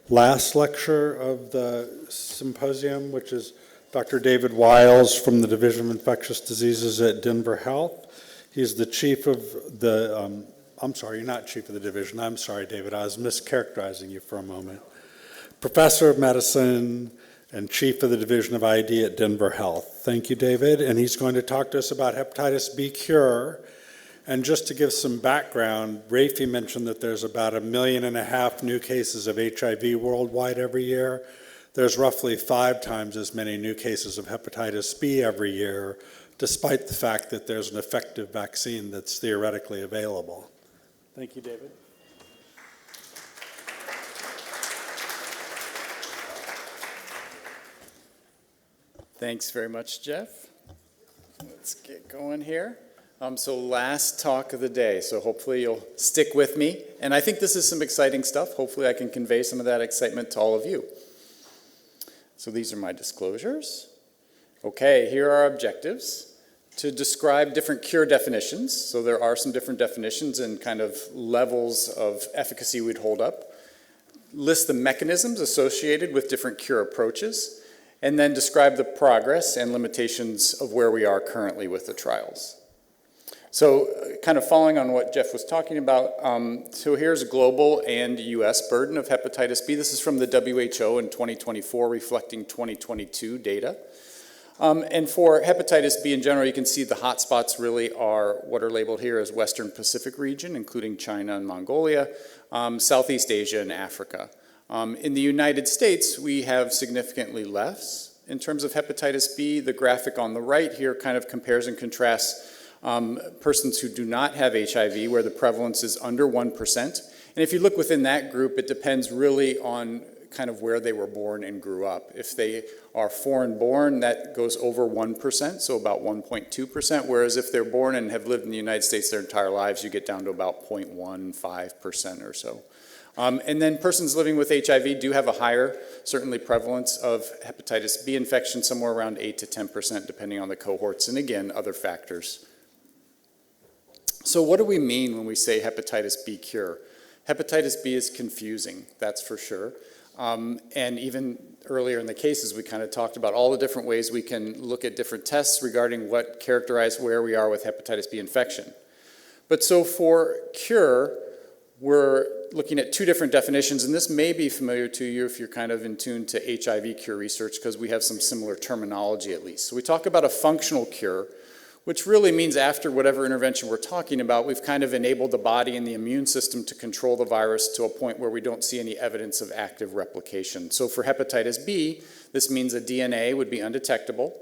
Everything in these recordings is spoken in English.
last lecture of the symposium, which is Dr. David Wyles from the Division of Infectious Diseases at Denver Health. He's the chief of the, I'm sorry, you're not chief of the division. I'm sorry, David, I was mischaracterizing you for a moment. Professor of Medicine and chief of the Division of ID at Denver Health. Thank you, David. And he's going to talk to us about hepatitis B cure. And just to give some background, Rafi mentioned that there's about 1.5 million new cases of HIV worldwide every year. There's roughly 5 times as many new cases of hepatitis B every year, despite the fact that there's an effective vaccine that's theoretically available. Thank you, David. Thanks very much, Jeff. Let's get going here. So last talk of the day, so hopefully you'll stick with me. And I think this is some exciting stuff. Hopefully I can convey some of that excitement to all of you. So these are my disclosures. Okay, here are our objectives. To describe different cure definitions. So there are some different definitions and kind of levels of efficacy we'd hold up. List the mechanisms associated with different cure approaches. And then describe the progress and limitations of where we are currently with the trials. So kind of following on what Jeff was talking about, so here's global and US burden of hepatitis B. This is from the WHO in 2024, reflecting 2022 data. And for hepatitis B in general, you can see the hotspots really are what are labeled here as Western Pacific region, including China and Mongolia, Southeast Asia and Africa. In the United States, we have significantly less in terms of hepatitis B. The graphic on the right here kind of compares and contrasts persons who do not have HIV, where the prevalence is under 1%. And if you look within that group, it depends really on kind of where they were born and grew up. If they are foreign born, that goes over 1%, so about 1.2%, whereas if they're born and have lived in the United States their entire lives, you get down to about 0.15% or so. And then persons living with HIV do have a higher, certainly, prevalence of hepatitis B infection, somewhere around 8 to 10%, depending on the cohorts, and again, other factors. So what do we mean when we say hepatitis B cure? Hepatitis B is confusing, that's for sure. And even earlier in the cases, we kind of talked about all the different ways we can look at different tests regarding what characterize where we are with hepatitis B infection. But so for cure, we're looking at 2 different definitions, and this may be familiar to you if you're kind of in tune to HIV cure research, because we have some similar terminology at least. So we talk about a functional cure, which really means after whatever intervention we're talking about, we've kind of enabled the body and the immune system to control the virus to a point where we don't see any evidence of active replication. So for hepatitis B, this means the DNA would be undetectable,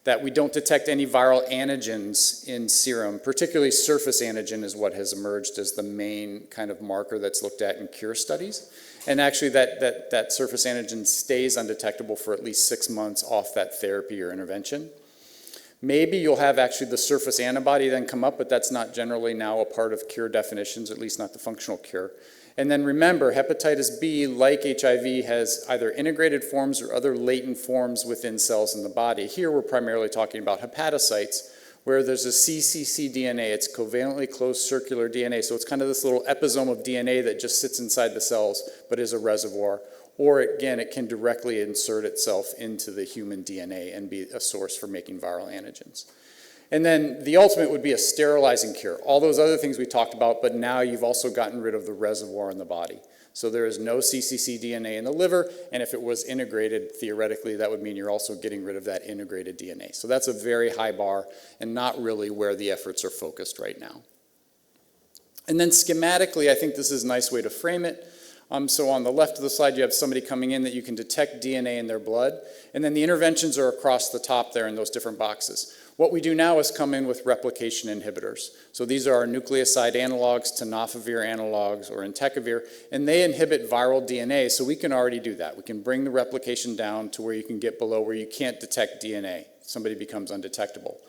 that we don't detect any viral antigens in serum, particularly surface antigen is what has emerged as the main kind of marker that's looked at in cure studies. And actually that surface antigen stays undetectable for at least 6 months off that therapy or intervention. Maybe you'll have actually the surface antibody then come up, but that's not generally now a part of cure definitions, at least not the functional cure. And then remember, hepatitis B, like HIV, has either integrated forms or other latent forms within cells in the body. Here we're primarily talking about hepatocytes, where there's a cccDNA. It's covalently closed circular DNA, so it's kind of this little episome of DNA that just sits inside the cells, but is a reservoir. Or again, it can directly insert itself into the human DNA and be a source for making viral antigens. And then the ultimate would be a sterilizing cure. All those other things we talked about, but now you've also gotten rid of the reservoir in the body. So there is no cccDNA in the liver, and if it was integrated, theoretically, that would mean you're also getting rid of that integrated DNA. So that's a very high bar and not really where the efforts are focused right now. And then schematically, I think this is a nice way to frame it. So on the left of the slide, you have somebody coming in that you can detect DNA in their blood, and then the interventions are across the top there in those different boxes. What we do now is come in with replication inhibitors. So these are our nucleoside analogs, tenofovir analogs, or entecavir, and they inhibit viral DNA, so we can already do that. We can bring the replication down to where you can get below where you can't detect DNA. Somebody becomes undetectable.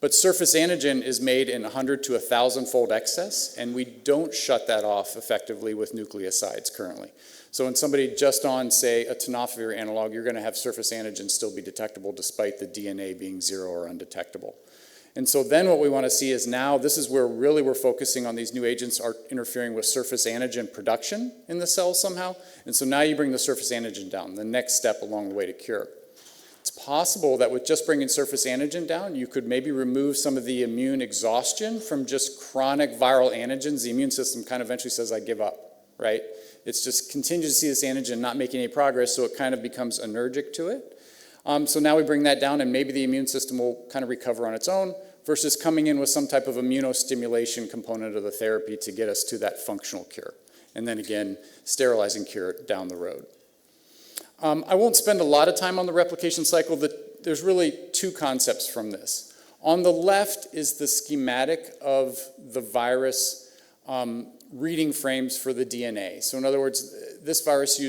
But surface antigen is made in 100 to 1,000-fold excess, and we don't shut that off effectively with nucleosides currently. So in somebody just on, say, a tenofovir analog, you're going to have surface antigen still be detectable despite the DNA being 0 or undetectable. And so then what we want to see is now this is where really we're focusing on these new agents are interfering with surface antigen production in the cells somehow. And so now you bring the surface antigen down, the next step along the way to cure. It's possible that with just bringing surface antigen down, you could maybe remove some of the immune exhaustion from just chronic viral antigens. The immune system kind of eventually says, I give up, right? It's just continue to see this antigen not making any progress, so it kind of becomes allergic to it. So now we bring that down, and maybe the immune system will kind of recover on its own versus coming in with some type of immunostimulation component of the therapy to get us to that functional cure. And then again, sterilizing cure down the road. I won't spend a lot of time on the replication cycle. There's really two concepts from this. On the left is the schematic of the virus reading frames for the DNA. So in other words, this virus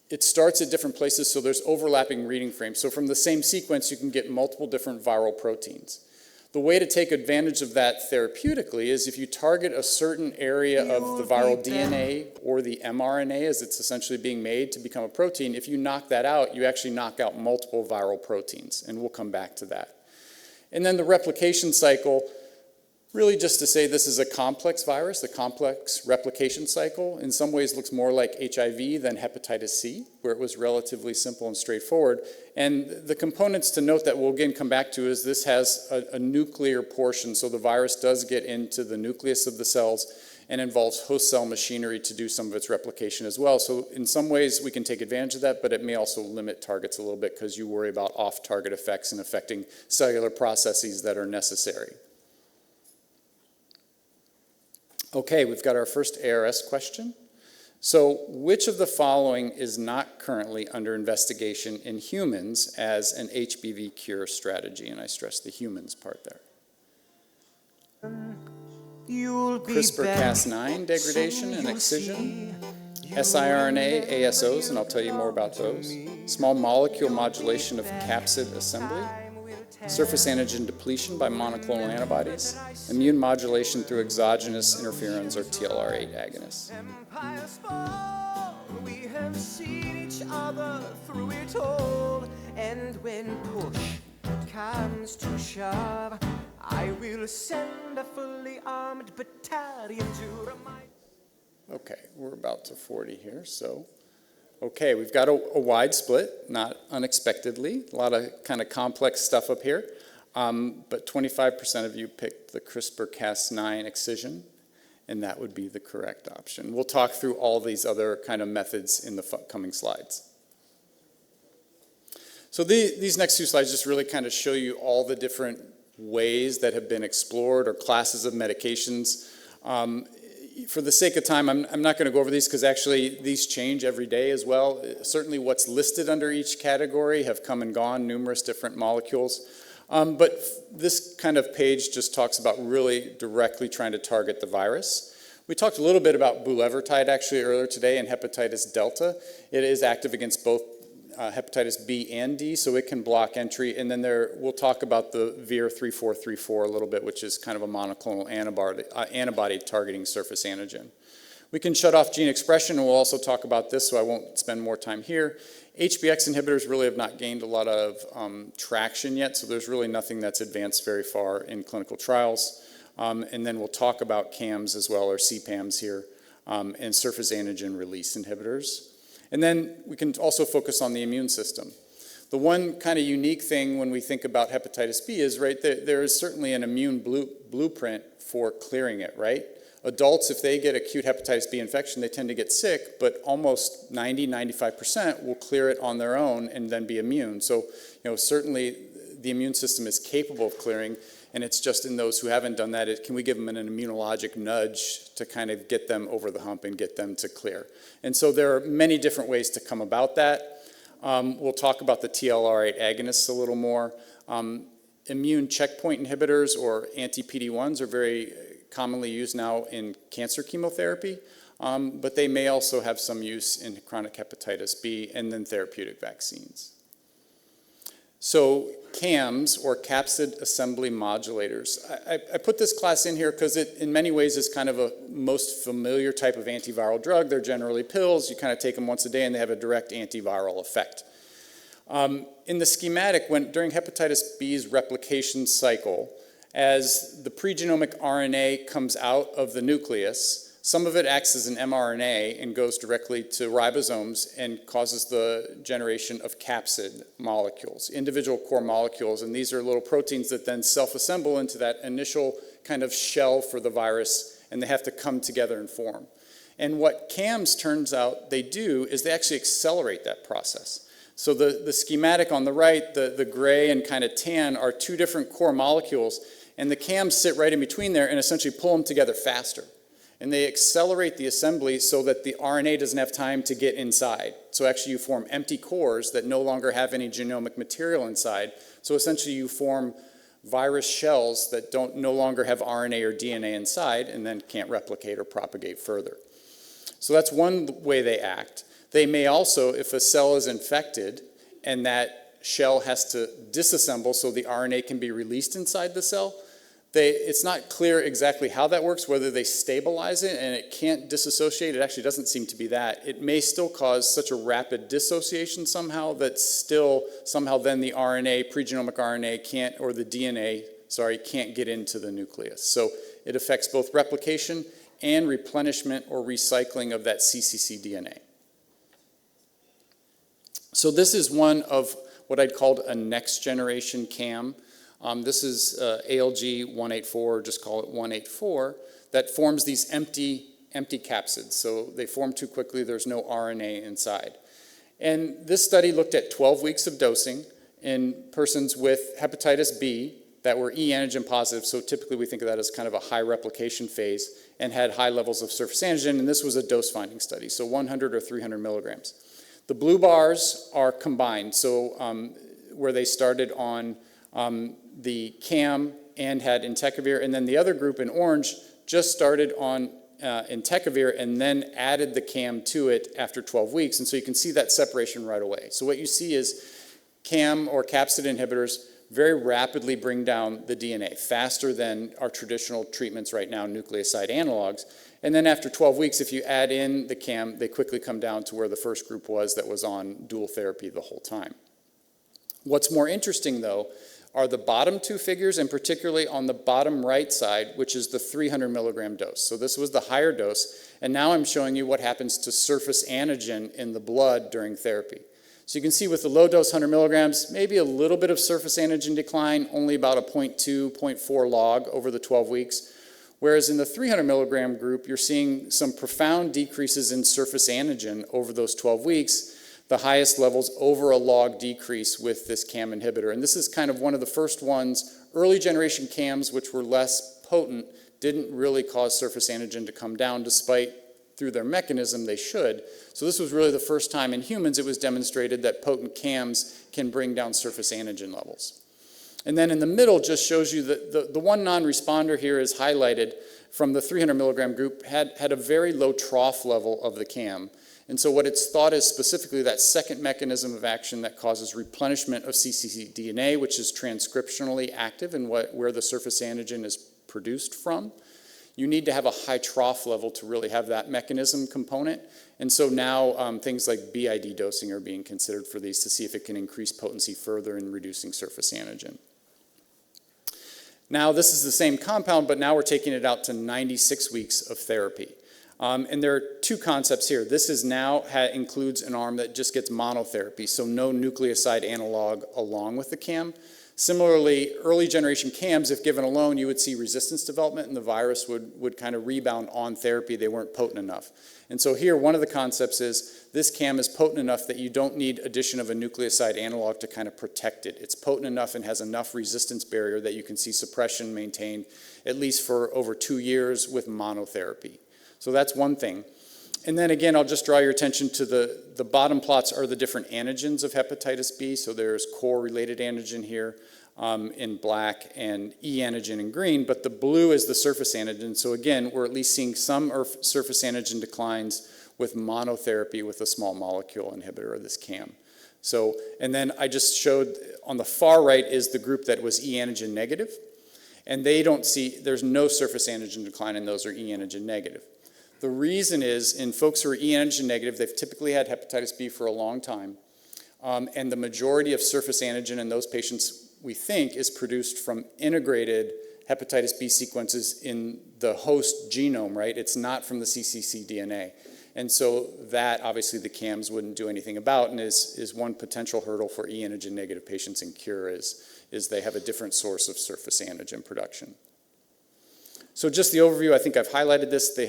it starts at different places, so there's overlapping reading frames. So from the same sequence, you can get multiple different viral proteins. The way to take advantage of that therapeutically is if you target a certain area of the viral DNA or the mRNA as it's essentially being made to become a protein, if you knock that out, you actually knock out multiple viral proteins, and we'll come back to that. And then the replication cycle, really just to say this is a complex virus, the complex replication cycle in some ways looks more like HIV than hepatitis C, where it was relatively simple and straightforward. And the components to note that we'll again come back to is this has a nuclear portion, so the virus does get into the nucleus of the cells and involves host cell machinery to do some of its replication as well. So in some ways we can take advantage of that, but it may also limit targets a little bit because you worry about off-target effects and affecting cellular processes that are necessary. Okay, we've got our first ARS question. So which of the following is not currently under investigation in humans as an HBV cure strategy? And I stress the humans part there. CRISPR-Cas9 degradation and excision, siRNA ASOs, and I'll tell you more about those, small molecule modulation of capsid assembly, surface antigen depletion by monoclonal antibodies, immune modulation through exogenous interferons or TLR8 agonists. Empires fall, we have seen each other through it all, and when push comes to shove, I will send a fully armed battalion to remind. Okay, we're about to 40 here, so. Okay, we've got a wide split, not unexpectedly. A lot of kind of complex stuff up here. But 25% of you picked the CRISPR-Cas9 excision, and that would be the correct option. We'll talk through all these other kind of methods in the coming slides. So these next two slides just really kind of show you all the different ways that have been explored or classes of medications. For the sake of time, I'm not going to go over these because actually these change every day as well. Certainly what's listed under each category have come and gone, numerous different molecules. But this kind of page just talks about really directly trying to target the virus. We talked a little bit about bulevirtide actually earlier today and hepatitis delta. It is active against both hepatitis B and D, so it can block entry. And then we'll talk about the VIR-3434 a little bit, which is kind of a monoclonal antibody targeting surface antigen. We can shut off gene expression, and we'll also talk about this, so I won't spend more time here. HBX inhibitors really have not gained a lot of traction yet, so there's really nothing that's advanced very far in clinical trials. And then we'll talk about CAMs as well, or CPAMs here, and surface antigen release inhibitors. And then we can also focus on the immune system. The one kind of unique thing when we think about hepatitis B is, right, there is certainly an immune blueprint for clearing it, right? Adults, if they get acute hepatitis B infection, they tend to get sick, but almost 90–95% will clear it on their own and then be immune. So, certainly the immune system is capable of clearing, and it's just in those who haven't done that, can we give them an immunologic nudge to kind of get them over the hump and get them to clear? And so there are many different ways to come about that. We'll talk about the TLR8 agonists a little more. Immune checkpoint inhibitors or anti-PD-1s are very commonly used now in cancer chemotherapy, but they may also have some use in chronic hepatitis B and then therapeutic vaccines. So CAMs, or capsid assembly modulators. I put this class in here because it, in many ways, is kind of a most familiar type of antiviral drug. They're generally pills. You kind of take them once a day, and they have a direct antiviral effect. In the schematic, during hepatitis B's replication cycle, as the pregenomic RNA comes out of the nucleus, some of it acts as an mRNA and goes directly to ribosomes and causes the generation of capsid molecules, individual core molecules, and these are little proteins that then self-assemble into that initial kind of shell for the virus, and they have to come together and form. And what CAMs turns out they do is they actually accelerate that process. So the schematic on the right, the gray and kind of tan are two different core molecules, and the CAMs sit right in between there and essentially pull them together faster. And they accelerate the assembly so that the RNA doesn't have time to get inside. So actually you form empty cores that no longer have any genomic material inside. So essentially you form virus shells that no longer have RNA or DNA inside and then can't replicate or propagate further. So that's one way they act. They may also, if a cell is infected and that shell has to disassemble so the RNA can be released inside the cell, it's not clear exactly how that works, whether they stabilize it and it can't dissociate. It actually doesn't seem to be that. It may still cause such a rapid dissociation somehow that still somehow then the RNA, pregenomic RNA can't, or the DNA, sorry, can't get into the nucleus. So it affects both replication and replenishment or recycling of that cccDNA. So this is one of what I'd called a next generation CAM. This is ALG 184, just call it 184, that forms these empty capsids. So they form too quickly, there's no RNA inside. And this study looked at 12 weeks of dosing in persons with hepatitis B that were E antigen positive, so typically we think of that as kind of a high replication phase, and had high levels of surface antigen, and this was a dose-finding study, so 100 or 300 milligrams. The blue bars are combined, so where they started on the CAM and had entecavir, and then the other group in orange just started on entecavir and then added the CAM to it after 12 weeks, and so you can see that separation right away. So what you see is CAM or capsid inhibitors very rapidly bring down the DNA, faster than our traditional treatments right now, nucleoside analogs, and then after 12 weeks, if you add in the CAM, they quickly come down to where the first group was that was on dual therapy the whole time. What's more interesting, though, are the bottom two figures, and particularly on the bottom right side, which is the 300 milligram dose. So this was the higher dose, and now I'm showing you what happens to surface antigen in the blood during therapy. So you can see with the low dose 100 milligrams, maybe a little bit of surface antigen decline, only about a 0.2, 0.4 log over the 12 weeks. Whereas in the 300 milligram group, you're seeing some profound decreases in surface antigen over those 12 weeks, the highest levels over a log decrease with this CAM inhibitor. And this is kind of one of the first ones, early generation CAMs, which were less potent, didn't really cause surface antigen to come down, despite through their mechanism they should. So this was really the first time in humans it was demonstrated that potent CAMs can bring down surface antigen levels. And then in the middle just shows you that the one non-responder here is highlighted from the 300 milligram group had a very low trough level of the CAM. And so what it's thought is specifically that second mechanism of action that causes replenishment of cccDNA, which is transcriptionally active and where the surface antigen is produced from. You need to have a high trough level to really have that mechanism component. And so now things like BID dosing are being considered for these to see if it can increase potency further in reducing surface antigen. Now this is the same compound, but now we're taking it out to 96 weeks of therapy. And there are two concepts here. This is now includes an arm that just gets monotherapy, so no nucleoside analog along with the CAM. Similarly, early generation CAMs, if given alone, you would see resistance development and the virus would kind of rebound on therapy. They weren't potent enough. And so here, one of the concepts is this CAM is potent enough that you don't need addition of a nucleoside analog to kind of protect it. It's potent enough and has enough resistance barrier that you can see suppression maintained at least for over 2 years with monotherapy. So that's one thing. And then again, I'll just draw your attention to the bottom plots are the different antigens of hepatitis B. So there's core-related antigen here in black and E antigen in green, but the blue is the surface antigen. So again, we're at least seeing some surface antigen declines with monotherapy with a small molecule inhibitor of this CAM. So, and then I just showed on the far right is the group that was E antigen negative, and they don't see, there's no surface antigen decline, and those are E antigen negative. The reason is, in folks who are E antigen negative, they've typically had hepatitis B for a long time, and the majority of surface antigen in those patients, we think, is produced from integrated hepatitis B sequences in the host genome, right? It's not from the cccDNA. And so that, obviously, the CAMs wouldn't do anything about, and is one potential hurdle for e-antigen negative patients in cure is they have a different source of surface antigen production. So just the overview, I think I've highlighted this.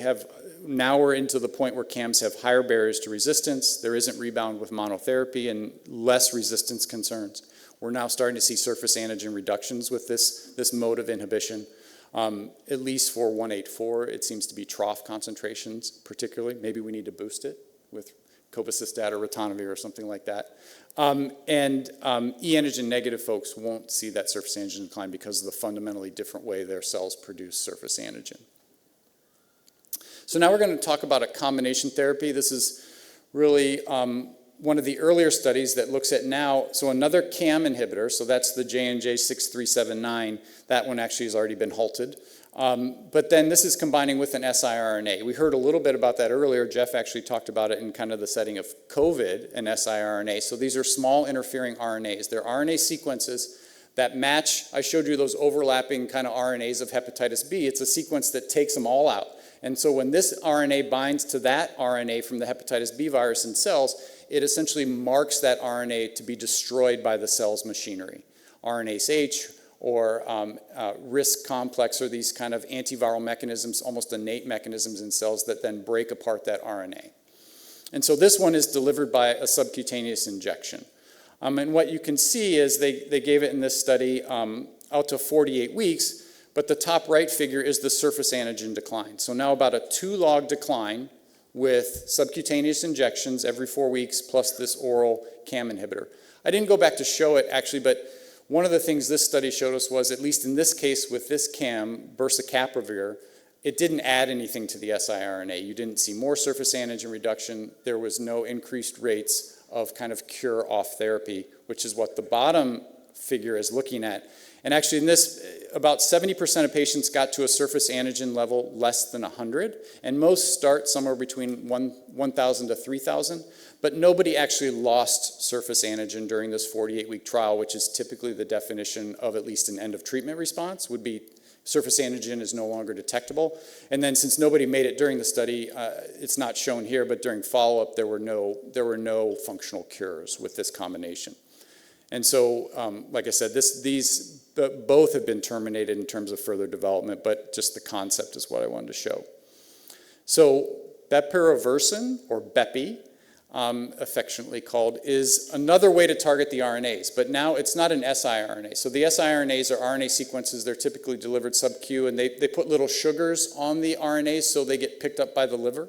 Now we're into the point where CAMs have higher barriers to resistance. There isn't rebound with monotherapy and less resistance concerns. We're now starting to see surface antigen reductions with this mode of inhibition. At least for 184, it seems to be trough concentrations particularly. Maybe we need to boost it with cobicistat or ritonavir or something like that. E-antigen negative folks won't see that surface antigen decline because of the fundamentally different way their cells produce surface antigen. So now we're going to talk about a combination therapy. This is really one of the earlier studies that looks at now, so another CAM inhibitor, so that's the J&J 6379, that one actually has already been halted. But then this is combining with an siRNA. We heard a little bit about that earlier. Jeff actually talked about it in kind of the setting of COVID and siRNA. So these are small interfering RNAs. They're RNA sequences that match, I showed you those overlapping kind of RNAs of hepatitis B. It's a sequence that takes them all out. And so when this RNA binds to that RNA from the hepatitis B virus in cells, it essentially marks that RNA to be destroyed by the cell's machinery. RNase H or RISC complex are these kind of antiviral mechanisms, almost innate mechanisms in cells that then break apart that RNA. And so this one is delivered by a subcutaneous injection. And what you can see is they gave it in this study out to 48 weeks, but the top right figure is the surface antigen decline. So now about a 2-log decline with subcutaneous injections every 4 weeks plus this oral CAM inhibitor. I didn't go back to show it actually, but one of the things this study showed us was, at least in this case with this CAM, bursacaprevir, it didn't add anything to the siRNA. You didn't see more surface antigen reduction. There was no increased rates of kind of cure off therapy, which is what the bottom figure is looking at. And actually in this, about 70% of patients got to a surface antigen level less than 100, and most start somewhere between 1,000 to 3,000, but nobody actually lost surface antigen during this 48-week trial, which is typically the definition of at least an end of treatment response, would be surface antigen is no longer detectable. And then since nobody made it during the study, it's not shown here, but during follow-up there were no functional cures with this combination. And so, like I said, these both have been terminated in terms of further development, but just the concept is what I wanted to show. So bepirovirsen, or Bepi, affectionately called, is another way to target the RNAs, but now it's not an siRNA. So the siRNAs are RNA sequences. They're typically delivered sub-Q, and they put little sugars on the RNAs so they get picked up by the liver.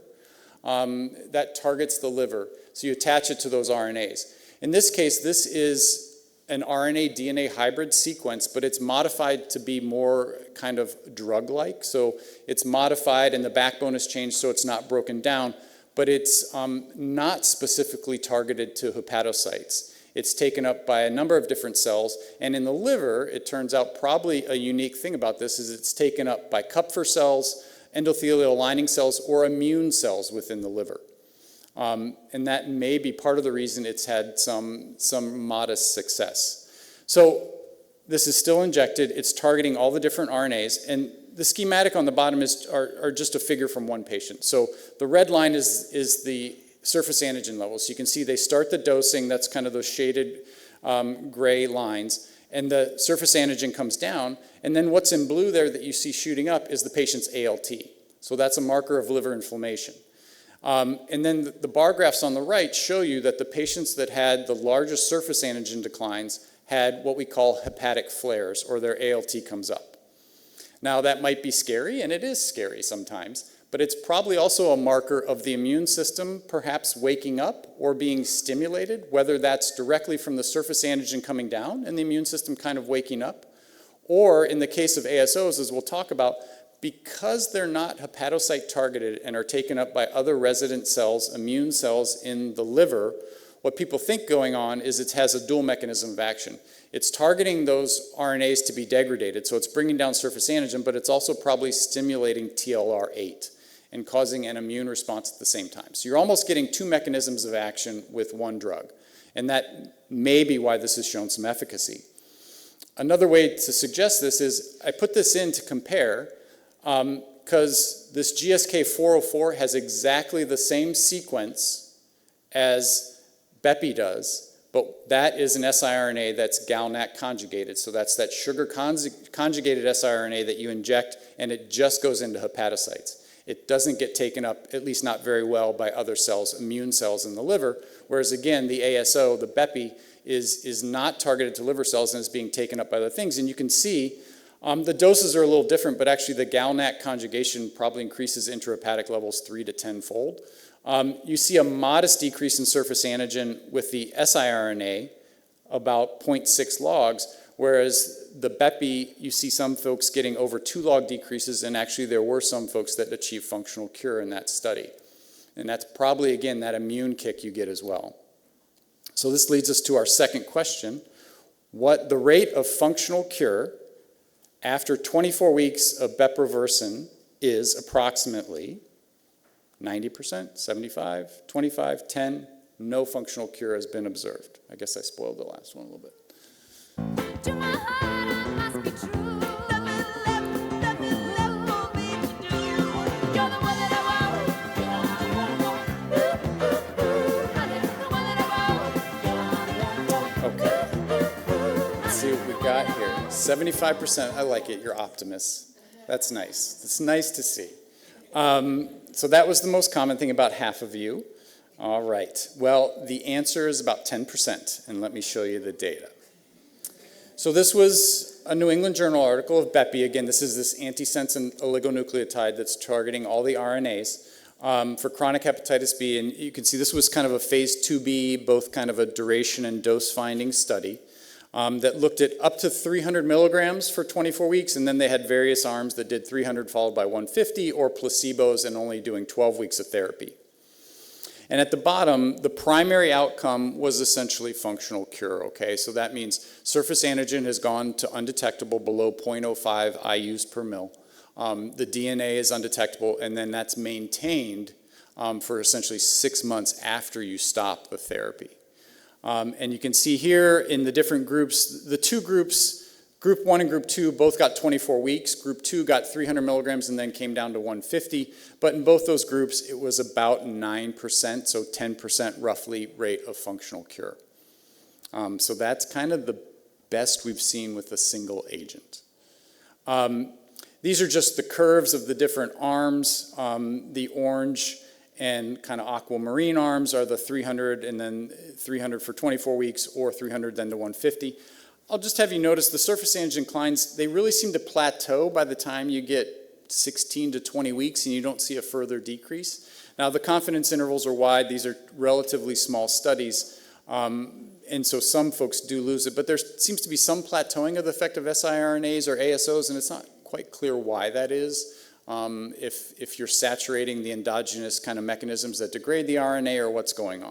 That targets the liver, so you attach it to those RNAs. In this case, this is an RNA-DNA hybrid sequence, but it's modified to be more kind of drug-like. So it's modified and the backbone is changed so it's not broken down, but it's not specifically targeted to hepatocytes. It's taken up by a number of different cells, and in the liver, it turns out probably a unique thing about this is it's taken up by Kupffer cells, endothelial lining cells, or immune cells within the liver. And that may be part of the reason it's had some modest success. So this is still injected. It's targeting all the different RNAs. And the schematic on the bottom are just a figure from one patient. So the red line is the surface antigen levels. So you can see they start the dosing. That's kind of those shaded gray lines. And the surface antigen comes down. And then what's in blue there that you see shooting up is the patient's ALT. So that's a marker of liver inflammation. And then the bar graphs on the right show you that the patients that had the largest surface antigen declines had what we call hepatic flares, or their ALT comes up. Now that might be scary, and it is scary sometimes, but it's probably also a marker of the immune system perhaps waking up or being stimulated, whether that's directly from the surface antigen coming down and the immune system kind of waking up, or in the case of ASOs, as we'll talk about, because they're not hepatocyte targeted and are taken up by other resident cells, immune cells in the liver, what people think going on is it has a dual mechanism of action. It's targeting those RNAs to be degraded, so it's bringing down surface antigen, but it's also probably stimulating TLR8 and causing an immune response at the same time. So you're almost getting two mechanisms of action with one drug, and that may be why this has shown some efficacy. Another way to suggest this is I put this in to compare because this GSK 404 has exactly the same sequence as Bepi does, but that is an siRNA that's GalNAc conjugated. So that's that sugar conjugated siRNA that you inject, and it just goes into hepatocytes. It doesn't get taken up, at least not very well, by other cells, immune cells in the liver, whereas again, the ASO, the Bepi, is not targeted to liver cells and is being taken up by other things. And you can see the doses are a little different, but actually the GalNAc conjugation probably increases intrahepatic levels 3 to 10-fold. You see a modest decrease in surface antigen with the siRNA, about 0.6 logs, whereas the Bepi, you see some folks getting over 2 log decreases, and actually there were some folks that achieved functional cure in that study. And that's probably, again, that immune kick you get as well. So this leads us to our second question. What the rate of functional cure after 24 weeks of bepirovirsen is approximately 90%, 75, 25, 10, no functional cure has been observed. I guess I spoiled the last one a little bit. To my heart, I must be true. Let me live for me to do. You're the one that I want. Honey, the one that I want. Okay. Let's see what we got here. 75%, I like it, you're optimists. That's nice. It's nice to see. So that was the most common thing, about half of you. All right. Well, the answer is about 10%, and let me show you the data. So this was a New England Journal article of Bepi. Again, this is this antisense oligonucleotide that's targeting all the RNAs for chronic hepatitis B. And you can see this was kind of a phase 2B, both kind of a duration and dose finding study that looked at up to 300 milligrams for 24 weeks. And then they had various arms that did 300 followed by 150 or placebos and only doing 12 weeks of therapy. And at the bottom, the primary outcome was essentially functional cure, okay? So that means surface antigen has gone to undetectable below 0.05 IUs per mil. The DNA is undetectable, and then that's maintained for essentially 6 months after you stop the therapy. And you can see here in the different groups, the two groups, Group 1 and Group 2 both got 24 weeks. Group 2 got 300 milligrams and then came down to 150. But in both those groups, it was about 9%, so 10% roughly rate of functional cure. So that's kind of the best we've seen with a single agent. These are just the curves of the different arms. The orange and kind of aquamarine arms are the 300 and then 300 for 24 weeks or 300 then to 150. I'll just have you notice the surface antigen declines, they really seem to plateau by the time you get 16 to 20 weeks and you don't see a further decrease. Now the confidence intervals are wide, these are relatively small studies, and so some folks do lose it, but there seems to be some plateauing of the effect of siRNAs or ASOs, and it's not quite clear why that is. If you're saturating the endogenous kind of mechanisms that degrade the RNA or what's going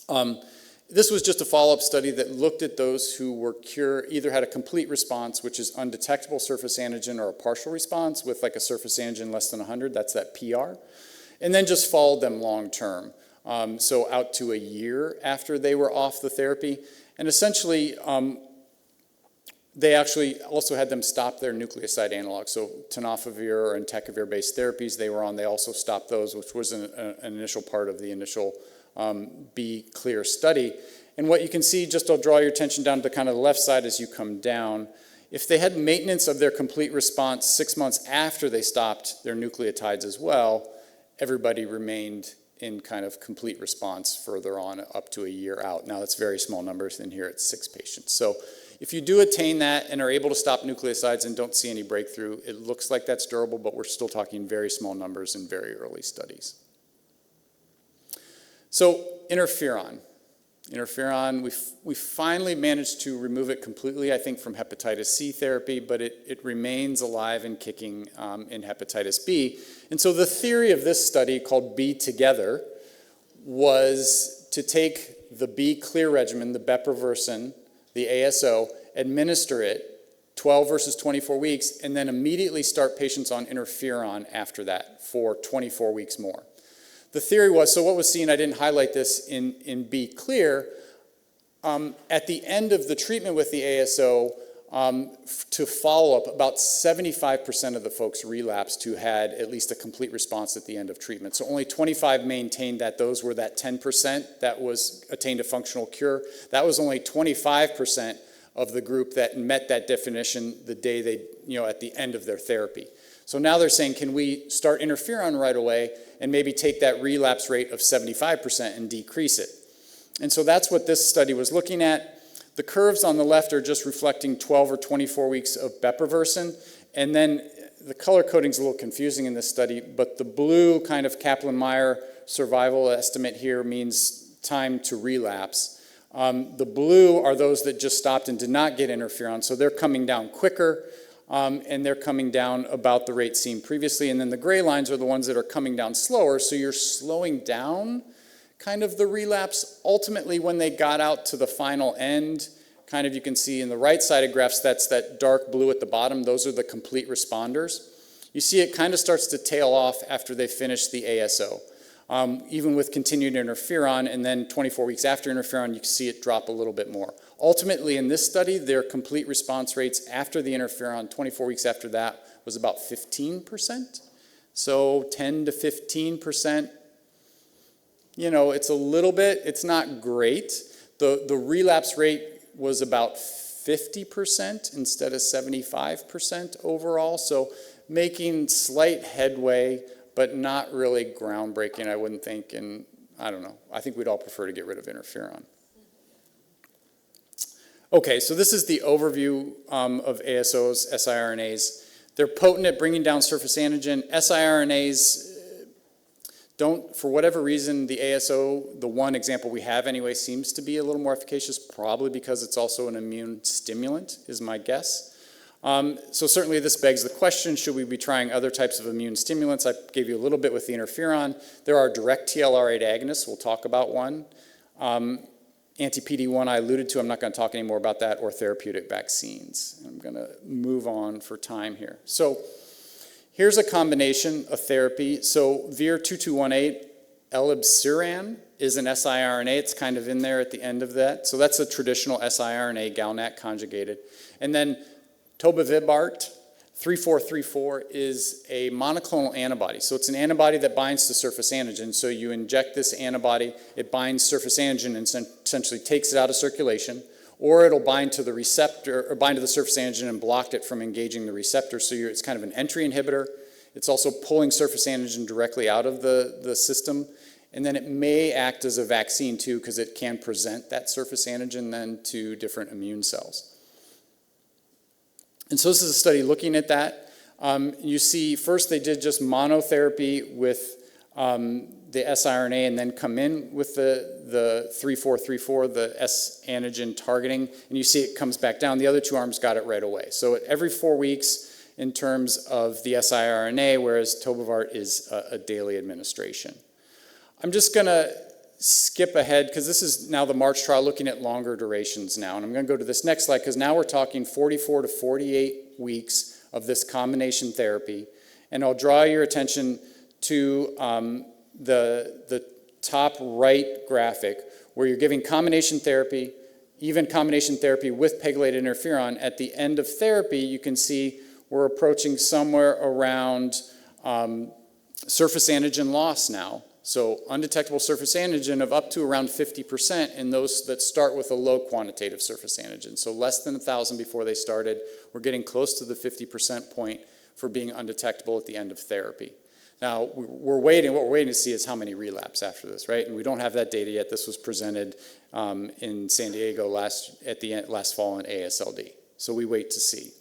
on. This was just a follow-up study that looked at those who were either had a complete response, which is undetectable surface antigen, or a partial response with like a surface antigen less than 100, that's that PR, and then just followed them long-term, so out to a year after they were off the therapy. And essentially, they actually also had them stop their nucleoside analogs, so tenofovir or entecavir-based therapies they were on, they also stopped those, which was an initial part of the initial Be Clear study. And what you can see, just I'll draw your attention down to kind of the left side as you come down. If they had maintenance of their complete response 6 months after they stopped their nucleotides as well, everybody remained in kind of complete response further on up to a year out. Now that's very small numbers, and here it's 6 patients. So if you do attain that and are able to stop nucleosides and don't see any breakthrough, it looks like that's durable, but we're still talking very small numbers in very early studies. So interferon. Interferon, we finally managed to remove it completely, I think, from hepatitis C therapy, but it remains alive and kicking in hepatitis B. And so the theory of this study, called B Together, was to take the B Clear regimen, the bepirovirsen, the ASO, administer it 12 versus 24 weeks, and then immediately start patients on interferon after that for 24 weeks more. The theory was, so what was seen, I didn't highlight this in Be Clear, At the end of the treatment with the ASO, to follow up, about 75% of the folks relapsed who had at least a complete response at the end of treatment. So only 25 maintained that. Those were that 10% that was attained a functional cure. That was only 25% of the group that met that definition the day they, at the end of their therapy. So now they're saying, can we start interferon right away and maybe take that relapse rate of 75% and decrease it? And so that's what this study was looking at. The curves on the left are just reflecting 12 or 24 weeks of bepirovirsen, and then the color coding is a little confusing in this study, but the blue kind of Kaplan-Meier survival estimate here means time to relapse. The blue are those that just stopped and did not get interferon, so they're coming down quicker, and they're coming down about the rate seen previously, and then the gray lines are the ones that are coming down slower, so you're slowing down kind of the relapse. Ultimately, when they got out to the final end, kind of you can see in the right side of graphs, that's that dark blue at the bottom. Those are the complete responders. You see it kind of starts to tail off after they finish the ASO. Even with continued interferon, and then 24 weeks after interferon, you can see it drop a little bit more. Ultimately, in this study, their complete response rates after the interferon, 24 weeks after that, was about 15%. So 10 to 15%. It's a little bit, it's not great. The relapse rate was about 50% instead of 75% overall, so making slight headway, but not really groundbreaking, I wouldn't think, and I don't know. I think we'd all prefer to get rid of interferon. Okay, so this is the overview of ASOs, siRNAs. They're potent at bringing down surface antigen. siRNAs don't, for whatever reason, the ASO, the one example we have anyway, seems to be a little more efficacious, probably because it's also an immune stimulant, is my guess. So certainly this begs the question, should we be trying other types of immune stimulants? I gave you a little bit with the interferon. There are direct TLR8 agonists. We'll talk about one. Anti-PD-1 I alluded to. I'm not going to talk any more about that, or therapeutic vaccines. I'm going to move on for time here. So here's a combination of therapy. So VIR-2218, elebsiran, is an siRNA. It's kind of in there at the end of that. So that's a traditional siRNA, GalNAc conjugated. And then tobevibart, 3434, is a monoclonal antibody. So it's an antibody that binds to surface antigen. So you inject this antibody, it binds surface antigen and essentially takes it out of circulation, or it'll bind to the receptor, or bind to the surface antigen and block it from engaging the receptor. So it's kind of an entry inhibitor. It's also pulling surface antigen directly out of the system. And then it may act as a vaccine too, because it can present that surface antigen then to different immune cells. And so this is a study looking at that. You see, first they did just monotherapy with the siRNA, and then come in with the 3434, the S antigen targeting, and you see it comes back down. The other two arms got it right away. So at every 4 weeks in terms of the siRNA, whereas tobevibart is a daily administration. I'm just going to skip ahead because this is now the MARCH trial looking at longer durations now. And I'm going to go to this next slide because now we're talking 44 to 48 weeks of this combination therapy. And I'll draw your attention to the top right graphic where you're giving combination therapy, even combination therapy with pegylated interferon. At the end of therapy, you can see we're approaching somewhere around surface antigen loss now. So undetectable surface antigen of up to around 50% in those that start with a low quantitative surface antigen. So less than 1,000 before they started. We're getting close to the 50% point for being undetectable at the end of therapy. Now, what we're waiting to see is how many relapse after this, right? And we don't have that data yet. This was presented in San Diego last fall in AASLD. So we wait to see.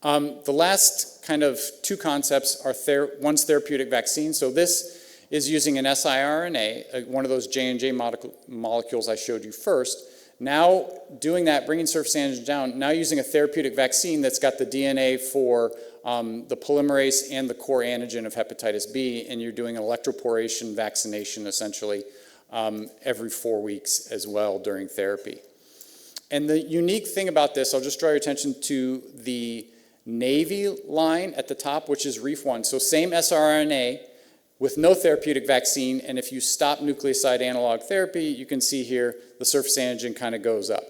The last kind of two concepts are one's therapeutic vaccine. So this is using an siRNA, one of those J&J molecules I showed you first. Now doing that, bringing surface antigen down, now using a therapeutic vaccine that's got the DNA for the polymerase and the core antigen of hepatitis B, and you're doing an electroporation vaccination essentially every 4 weeks as well during therapy. And the unique thing about this, I'll just draw your attention to the navy line at the top, which is REEF1. So same siRNA, with no therapeutic vaccine, and if you stop nucleoside analog therapy, you can see here the surface antigen kind of goes up.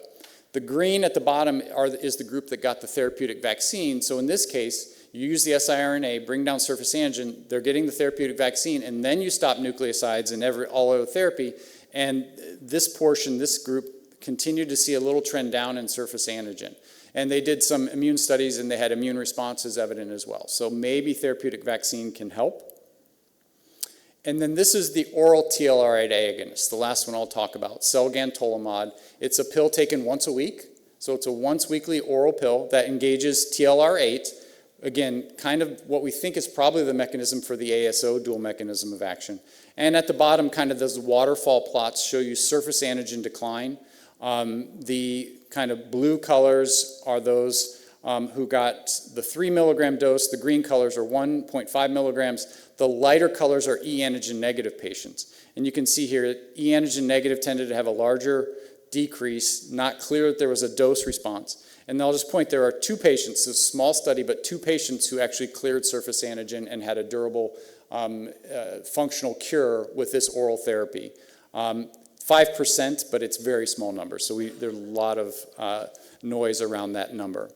The green at the bottom is the group that got the therapeutic vaccine. So in this case, you use the siRNA, bring down surface antigen, they're getting the therapeutic vaccine, and then you stop nucleosides and all other therapy, and this portion, this group, continued to see a little trend down in surface antigen. And they did some immune studies, and they had immune responses evident as well. So maybe therapeutic vaccine can help. And then this is the oral TLR8 agonist, the last one I'll talk about, selgantolimod. It's a pill taken once a week, so it's a once-weekly oral pill that engages TLR8. Again, kind of what we think is probably the mechanism for the ASO, dual mechanism of action. And at the bottom, kind of those waterfall plots show you surface antigen decline. The kind of blue colors are those who got the 3 milligram dose. The green colors are 1.5 milligrams. The lighter colors are e antigen negative patients. And you can see here, e antigen negative tended to have a larger decrease, not clear that there was a dose response. And I'll just point, there are 2 patients, a small study, but 2 patients who actually cleared surface antigen and had a durable functional cure with this oral therapy. 5%, but it's very small numbers. So there's a lot of noise around that number.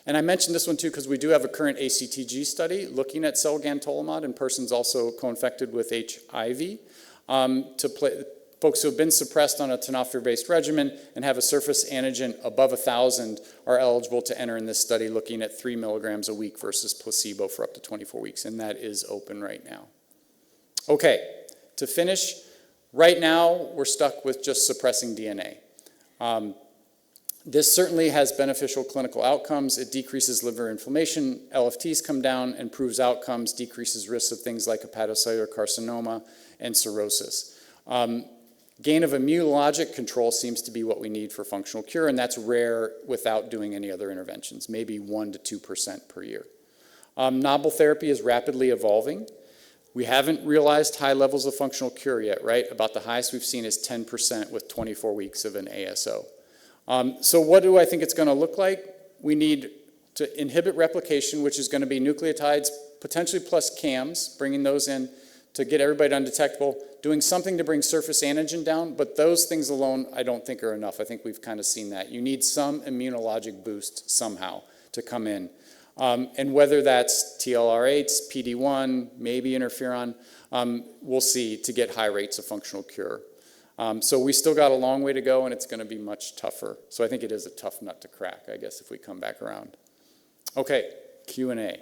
And I mentioned this one too because we do have a current ACTG study looking at selgantolimod in persons also co-infected with HIV. Folks who have been suppressed on a tenofovir-based regimen and have a surface antigen above 1,000 are eligible to enter in this study looking at 3 milligrams a week versus placebo for up to 24 weeks, and that is open right now. Okay, to finish, right now we're stuck with just suppressing DNA. This certainly has beneficial clinical outcomes. It decreases liver inflammation, LFTs come down, improves outcomes, decreases risks of things like hepatocellular carcinoma and cirrhosis. Gain of immunologic control seems to be what we need for functional cure, and that's rare without doing any other interventions, maybe 1% to 2% per year. Novel therapy is rapidly evolving. We haven't realized high levels of functional cure yet, right? About the highest we've seen is 10% with 24 weeks of an ASO. So what do I think it's going to look like? We need to inhibit replication, which is going to be nucleotides, potentially plus CAMs, bringing those in to get everybody undetectable, doing something to bring surface antigen down, but those things alone I don't think are enough. I think we've kind of seen that. You need some immunologic boost somehow to come in. And whether that's TLR8s, PD-1, maybe interferon, we'll see to get high rates of functional cure. So we still got a long way to go, and it's going to be much tougher. So I think it is a tough nut to crack, I guess, if we come back around. Okay, Q&A.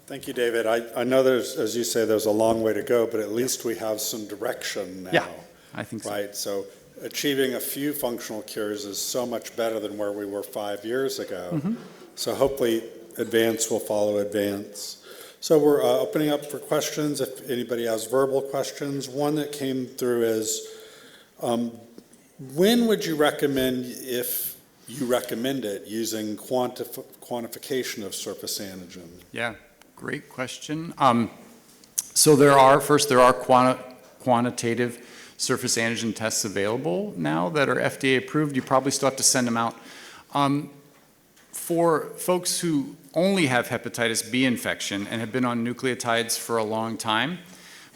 Thank you, David. I know there's, as you say, there's a long way to go, but at least we have some direction now. Yeah, I think so. Right, so achieving a few functional cures is so much better than where we were 5 years ago. Mm-hmm. So hopefully advance will follow advance. So we're opening up for questions if anybody has verbal questions. One that came through is, when would you recommend, if you recommend it, using quantification of surface antigen? Yeah, great question. So there are quantitative surface antigen tests available now that are FDA approved. You probably still have to send them out. For folks who only have hepatitis B infection and have been on nucleotides for a long time,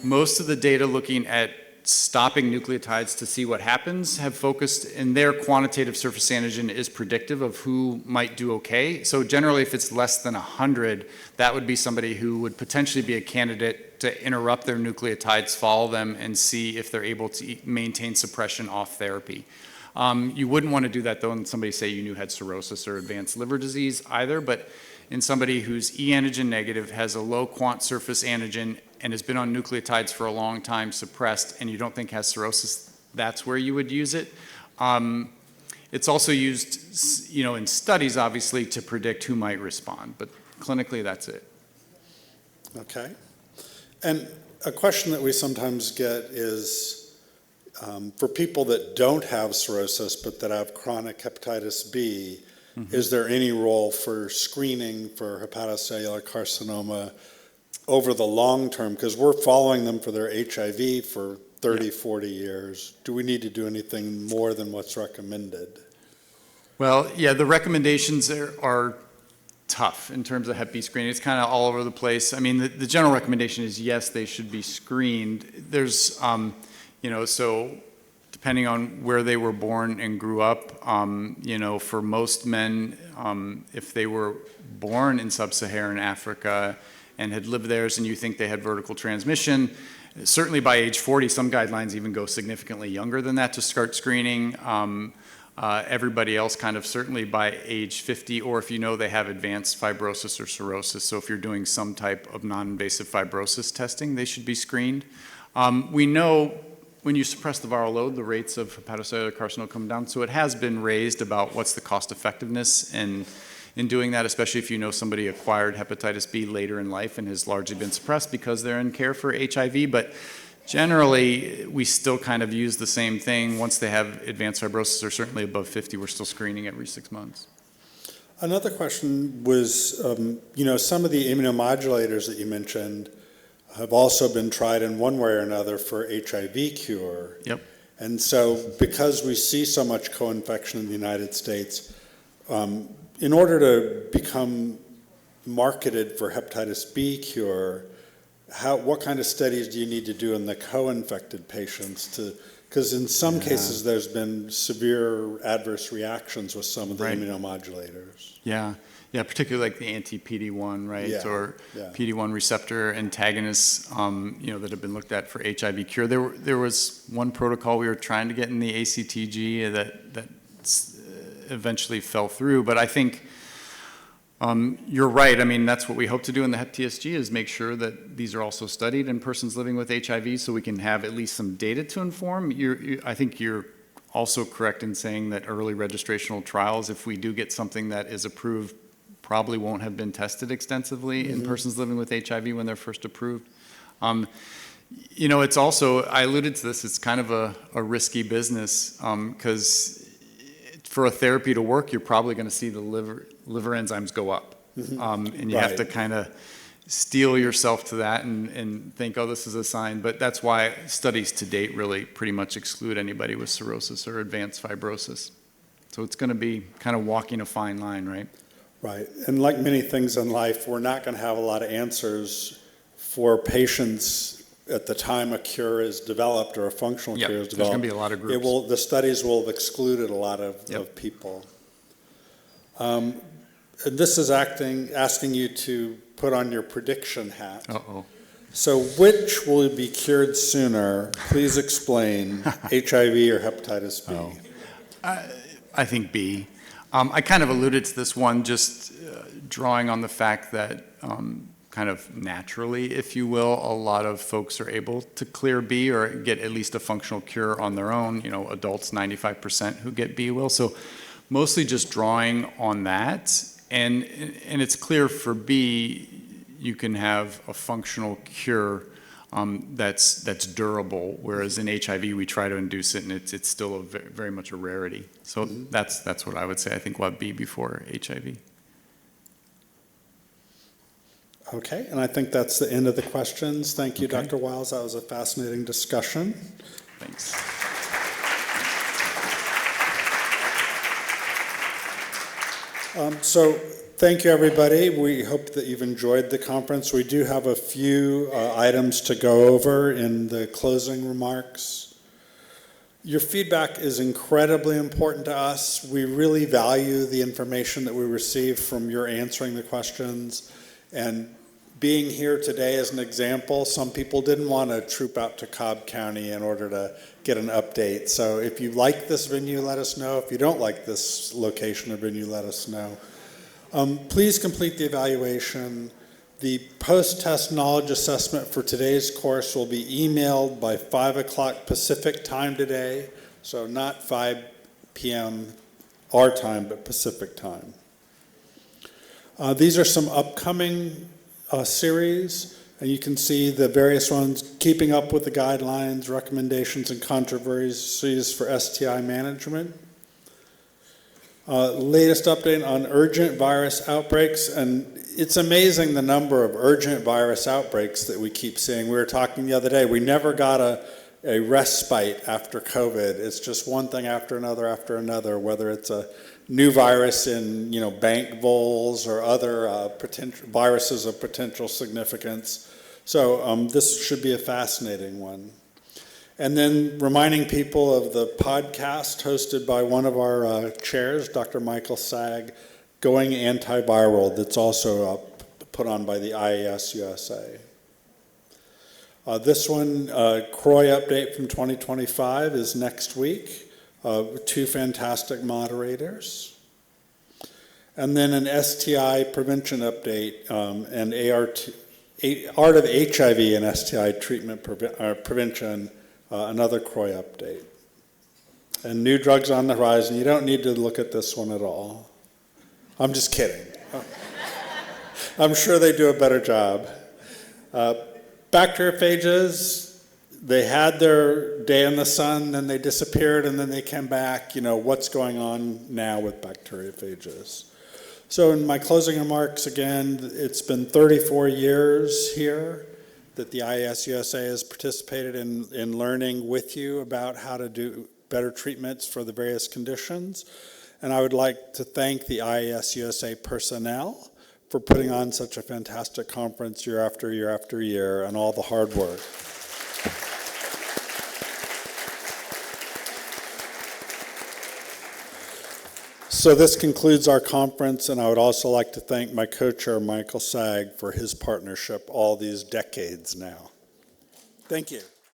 most of the data looking at stopping nucleotides to see what happens have focused, and their quantitative surface antigen is predictive of who might do okay. So generally, if it's less than 100, that would be somebody who would potentially be a candidate to interrupt their nucleotides, follow them, and see if they're able to maintain suppression off therapy. You wouldn't want to do that, though, in somebody, say, you knew had cirrhosis or advanced liver disease either, but in somebody who's e antigen negative, has a low quant surface antigen, and has been on nucleotides for a long time, suppressed, and you don't think has cirrhosis, that's where you would use it. It's also used, in studies, obviously, to predict who might respond, but clinically, that's it. Okay. And a question that we sometimes get is, for people that don't have cirrhosis but that have chronic hepatitis B, is there any role for screening for hepatocellular carcinoma over the long term? Because we're following them for their HIV for 30, 40 years. Do we need to do anything more than what's recommended? Well, yeah, the recommendations are tough in terms of Hep B screening. It's kind of all over the place. I mean, the general recommendation is yes, they should be screened. There's, so depending on where they were born and grew up, for most men, if they were born in sub-Saharan Africa and had lived there, and you think they had vertical transmission, certainly by age 40, some guidelines even go significantly younger than that to start screening. Everybody else kind of certainly by age 50, or if you know they have advanced fibrosis or cirrhosis. So if you're doing some type of non-invasive fibrosis testing, they should be screened. We know when you suppress the viral load, the rates of hepatocellular carcinoma come down. So it has been raised about what's the cost effectiveness in doing that, especially if you know somebody acquired hepatitis B later in life and has largely been suppressed because they're in care for HIV. But generally, we still kind of use the same thing. Once they have advanced fibrosis or certainly above 50, we're still screening every 6 months. Another question was, some of the immunomodulators that you mentioned have also been tried in one way or another for HIV cure. Yep. And so because we see so much co-infection in the United States, in order to become marketed for hepatitis B cure, what kind of studies do you need to do in the co-infected patients because in some cases there's been severe adverse reactions with some of the immunomodulators. Yeah, particularly like the anti-PD-1, right? Yeah, Or yeah. PD-1 receptor antagonists, that have been looked at for HIV cure. There was one protocol we were trying to get in the ACTG that eventually fell through, but I think you're right. I mean, that's what we hope to do in the HepTSG is make sure that these are also studied in persons living with HIV so we can have at least some data to inform. I think you're also correct in saying that early registrational trials, if we do get something that is approved, probably won't have been tested extensively in persons living with HIV when they're first approved. It's also, I alluded to this, it's kind of a risky business because for a therapy to work, you're probably going to see the liver enzymes go up. And you have to kind of steel yourself to that and think, oh, this is a sign. But that's why studies to date really pretty much exclude anybody with cirrhosis or advanced fibrosis. So it's going to be kind of walking a fine line, right? Right. And like many things in life, we're not going to have a lot of answers for patients at the time a cure is developed or a functional cure is developed. There's going to be a lot of groups. The studies will have excluded a lot of people. And this is asking you to put on your prediction hat. Uh-oh. So which will be cured sooner? Please explain, HIV or hepatitis B? I think B. I kind of alluded to this one just drawing on the fact that kind of naturally, if you will, a lot of folks are able to clear B or get at least a functional cure on their own. Adults, 95% who get B will. So mostly just drawing on that. And it's clear for B, you can have a functional cure that's durable, whereas in HIV we try to induce it, and it's still very much a rarity. So that's what I would say. I think we'll have B before HIV. Okay, and I think that's the end of the questions. Thank you, Dr. Wyles. That was a fascinating discussion. Thanks. So thank you, everybody. We hope that you've enjoyed the conference. We do have a few items to go over in the closing remarks. Your feedback is incredibly important to us. We really value the information that we receive from your answering the questions. And being here today is an example. Some people didn't want to troop out to Cobb County in order to get an update. So if you like this venue, let us know. If you don't like this location or venue, let us know. Please complete the evaluation. The post-test knowledge assessment for today's course will be emailed by 5 o'clock Pacific time today. So not 5 p.m. our time, but Pacific time. These are some upcoming series, and you can see the various ones: keeping up with the guidelines, recommendations, and controversies for STI management. Latest update on urgent virus outbreaks, and it's amazing the number of urgent virus outbreaks that we keep seeing. We were talking the other day, we never got a respite after COVID. It's just one thing after another, whether it's a new virus in, bank voles or other potential viruses of potential significance. So this should be a fascinating one. And then reminding people of the podcast hosted by one of our chairs, Dr. Michael Sag, Going Antiviral, that's also put on by the IAS-USA. This one, CROI update from 2025 is next week, with 2 fantastic moderators. And then an STI prevention update and ART of HIV and STI treatment prevention, another CROI update. And new drugs on the horizon. You don't need to look at this one at all. I'm just kidding. I'm sure they do a better job. Bacteriophages, they had their day in the sun, then they disappeared, and then they came back. What's going on now with bacteriophages? So in my closing remarks, again, it's been 34 years here that the IAS-USA has participated in learning with you about how to do better treatments for the various conditions. And I would like to thank the IAS-USA personnel for putting on such a fantastic conference year after year after year, and all the hard work. So this concludes our conference, and I would also like to thank my co-chair, Michael Sag, for his partnership all these decades now. Thank you.